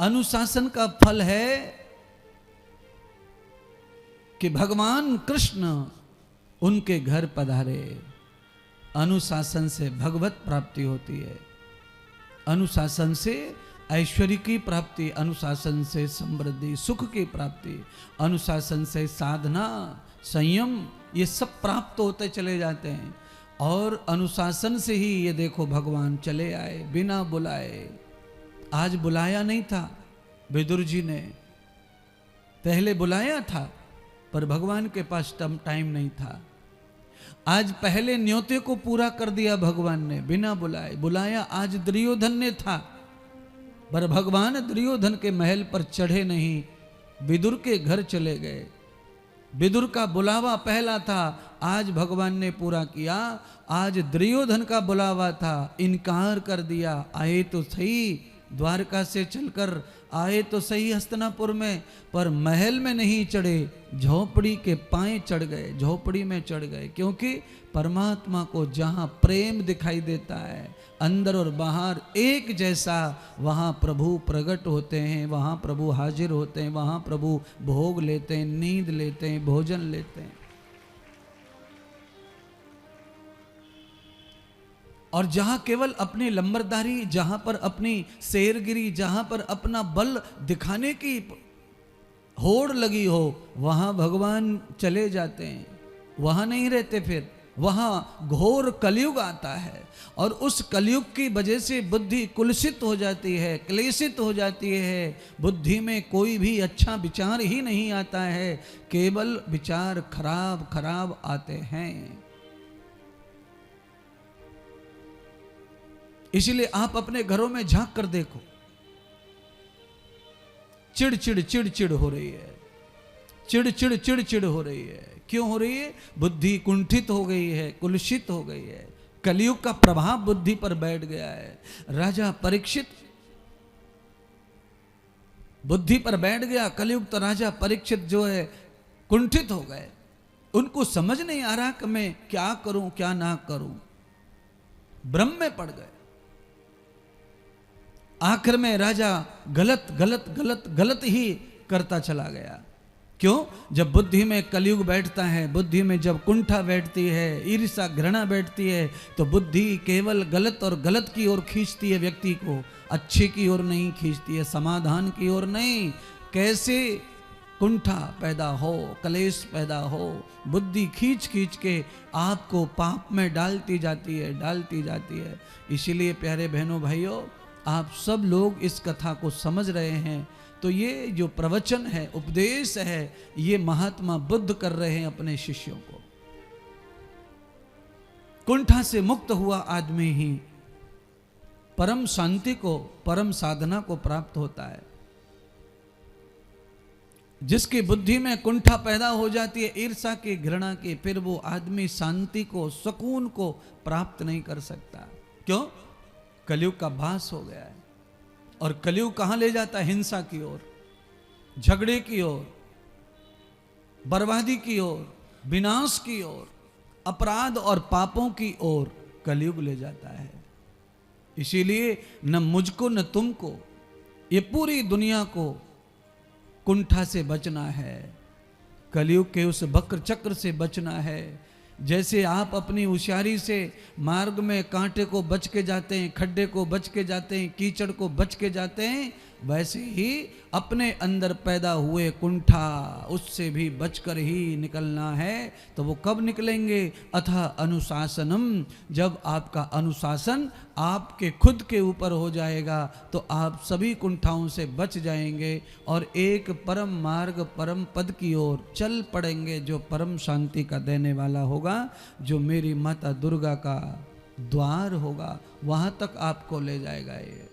अनुशासन का फल है कि भगवान कृष्ण उनके घर पधारे। अनुशासन से भगवत प्राप्ति होती है, अनुशासन से ऐश्वर्य की प्राप्ति, अनुशासन से समृद्धि सुख की प्राप्ति, अनुशासन से साधना संयम ये सब प्राप्त होते चले जाते हैं। और अनुशासन से ही ये देखो भगवान चले आए बिना बुलाए। आज बुलाया नहीं था विदुर जी ने, पहले बुलाया था पर भगवान के पास टाइम नहीं था। आज पहले न्योते को पूरा कर दिया भगवान ने बिना बुलाए। बुलाया आज दुर्योधन ने था पर भगवान दुर्योधन के महल पर चढ़े नहीं, विदुर के घर चले गए। विदुर का बुलावा पहला था, आज भगवान ने पूरा किया। आज दुर्योधन का बुलावा था, इनकार कर दिया। आए तो सही द्वारका से चलकर, आए तो सही हस्तिनापुर में, पर महल में नहीं चढ़े, झोपड़ी के पाए चढ़ गए, झोपड़ी में चढ़ गए। क्योंकि परमात्मा को जहाँ प्रेम दिखाई देता है अंदर और बाहर एक जैसा, वहाँ प्रभु प्रकट होते हैं, वहाँ प्रभु हाजिर होते हैं, वहाँ प्रभु भोग लेते हैं, नींद लेते हैं, भोजन लेते हैं। और जहां केवल अपनी लंबरदारी, जहां पर अपनी शेरगिरी, जहां पर अपना बल दिखाने की होड़ लगी हो, वहां भगवान चले जाते हैं, वहां नहीं रहते। फिर वहां घोर कलयुग आता है और उस कलयुग की वजह से बुद्धि कुलसित हो जाती है, क्लेशित हो जाती है। बुद्धि में कोई भी अच्छा विचार ही नहीं आता है, केवल विचार खराब खराब आते हैं। इसीलिए आप अपने घरों में झांक कर देखो, चिड़चिड़ चिड़चिड़ हो रही है, चिड़चिड़ चिड़चिड़ हो रही है। क्यों हो रही है? बुद्धि कुंठित हो गई है, कुलुषित हो गई है। कलयुग का प्रभाव बुद्धि पर बैठ गया है। राजा परीक्षित बुद्धि पर बैठ गया, कलयुग तो राजा परीक्षित जो है कुंठित हो गए। उनको समझ नहीं आ रहा कि मैं क्या करूं क्या ना करूं, भ्रम में पड़ गए। आखिर में राजा गलत गलत गलत गलत ही करता चला गया। क्यों? जब बुद्धि में कलयुग बैठता है, बुद्धि में जब कुंठा बैठती है, ईर्ष्या घृणा बैठती है, तो बुद्धि केवल गलत और गलत की ओर खींचती है व्यक्ति को, अच्छे की ओर नहीं खींचती है, समाधान की ओर नहीं। कैसे कुंठा पैदा हो, कलेश पैदा हो, बुद्धि खींच खींच के आपको पाप में डालती जाती है, डालती जाती है। इसीलिए प्यारे बहनों भाइयों, आप सब लोग इस कथा को समझ रहे हैं, तो ये जो प्रवचन है, उपदेश है, ये महात्मा बुद्ध कर रहे हैं अपने शिष्यों को। कुंठा से मुक्त हुआ आदमी ही परम शांति को, परम साधना को प्राप्त होता है। जिसकी बुद्धि में कुंठा पैदा हो जाती है, ईर्ष्या की, घृणा की, फिर वो आदमी शांति को, सुकून को प्राप्त नहीं कर सकता। क्यों? कलयुग का भास हो गया है। और कलयुग कहां ले जाता है? हिंसा की ओर, झगड़े की ओर, बर्बादी की ओर, विनाश की ओर, अपराध और पापों की ओर कलयुग ले जाता है। इसीलिए न मुझको न तुमको, ये पूरी दुनिया को कुंठा से बचना है, कलयुग के उस वक्र चक्र से बचना है। जैसे आप अपनी होशियारी से मार्ग में कांटे को बच के जाते हैं, खड्डे को बच के जाते हैं, कीचड़ को बच के जाते हैं, वैसे ही अपने अंदर पैदा हुए कुंठा, उससे भी बचकर ही निकलना है। तो वो कब निकलेंगे? अतः अनुशासनम, जब आपका अनुशासन आपके खुद के ऊपर हो जाएगा तो आप सभी कुंठाओं से बच जाएंगे और एक परम मार्ग, परम पद की ओर चल पड़ेंगे, जो परम शांति का देने वाला होगा, जो मेरी माता दुर्गा का द्वार होगा, वहाँ तक आपको ले जाएगा ये।